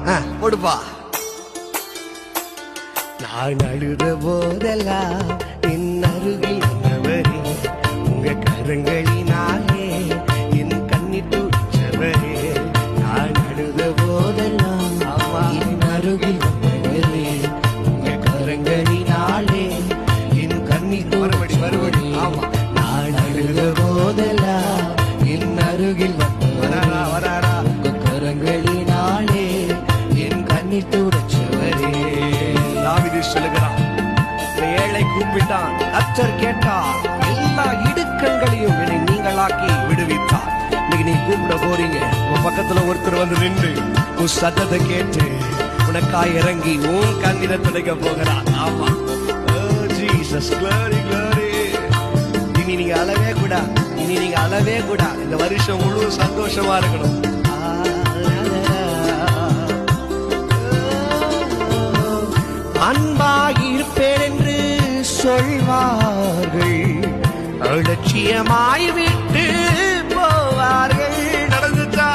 கொடுப்பா. நான் அழுத போதெல்லாம் என் அருகில் வந்தவரே, உங்க கரங்களினாலே என் கண்ணீர் துடைச்சவரே. நான் அழுத போதெல்லாம் என் அருகில் வந்தவரே, உங்க கரங்களினாலே என் கண்ணீர் துடைச்சவரே. நான் அழுத போதெல்லாம் என் அருகில் வந்தவரே, உங்க கரங்களினாலே என் கண்ணீர் துடைச்சவரே. தாவீது சொல்லுகிறான், ஏழை கூப்பிட்டான், கர்த்தர் கேட்டார், எல்லா இடுக்கண்களையும் என்னை நீங்களாக்கி விடுவித்தார். இன்னைக்கு நீ கூப்பிட போறீங்க, உன் பக்கத்துல ஒருத்தர் வந்து நின்று உன் சத்தத்தை கேட்டு உனக்காய் இறங்கி உன் கண்ணீரை துடைக்க போகிறார். ஆமா, ஜீசஸ், glory, glory. இனி நீங்க அழவே கூட, இனி நீங்க அழவே கூட. இந்த வருஷம் முழு சந்தோஷமா இருக்கணும். அன்பாயிருப்பேன் என்று சொல்வார்கள், அலட்சியமாய் விட்டு போவார்கள். நடந்துச்சா?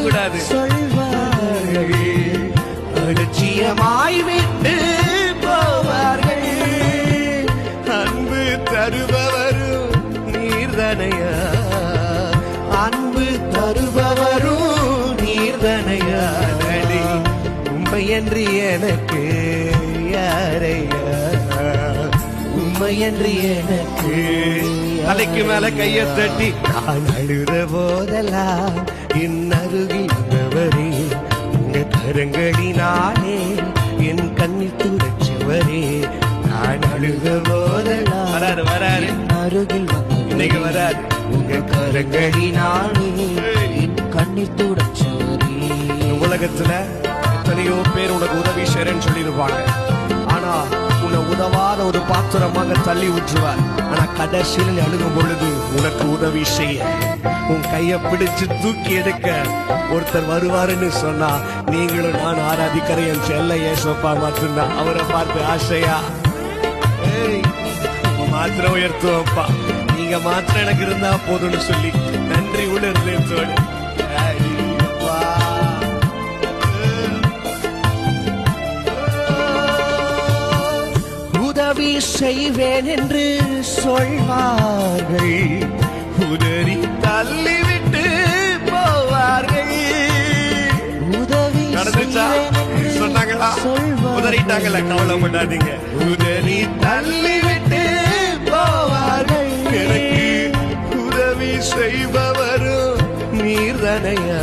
கூடாது. சொல்வார்கள், அலட்சியமாய் விட்டு போவார்கள். அன்பு தருபவரும் நீர்தனையா, அன்பு தருபவரும் நீர்தனையா. உண்மையன்றி எனக்கு யாரையா, உண்மையன்றி எனக்கு. தலைக்கு மேல கையை தட்டி நான் அழுத போதெல்லாம் என் அருகில் வந்தவரே, உங்க கரங்களினாலே என் கண்ணீர் துடைச்சவரே. நான் அழுத போதெல்லாம் வராரு வராரு அருகில் இன்னைக்கு வராரு, உங்க கரங்களினாலே என் கண்ணீர் துடைச்சவரே. உலகத்துல எத்தனையோ பேர் உனக்கு உதவி செய்றேன்னு சொல்லியிருப்பாங்க, ஆனா உன்னை உதவாத ஒரு பாத்திரமாக தள்ளி விட்டுருவார். ஆனா கடைசியில் அழுகும் பொழுது உனக்கு உதவி செய்ய, உன் கையை பிடிச்சு தூக்கி எடுக்க ஒருத்தர் வருவாருன்னு சொன்னா, நீங்களும் நான் ஆராதிக்கிற என் செல்ல ஏசப்பா மட்டும்தான். அவரை பார்த்து ஆசையா மாத்திரம் உயர்த்துவப்பா, நீங்க மாத்திரம் எனக்கு இருந்தா போதும்னு சொல்லி நன்றி உணர்ந்தோடு உதவி செய்வேன் என்று சொல்வார்கள், உதறி தள்ளிவிட்டு போவார்கள். உதவி சொன்னாங்களா? உதறிட்டாங்களா? கவலை பண்ணாதீங்க. உதறி தள்ளிவிட்டு போவார்கள். எனக்கு உதவி செய்பவரும் நீர்தனையா.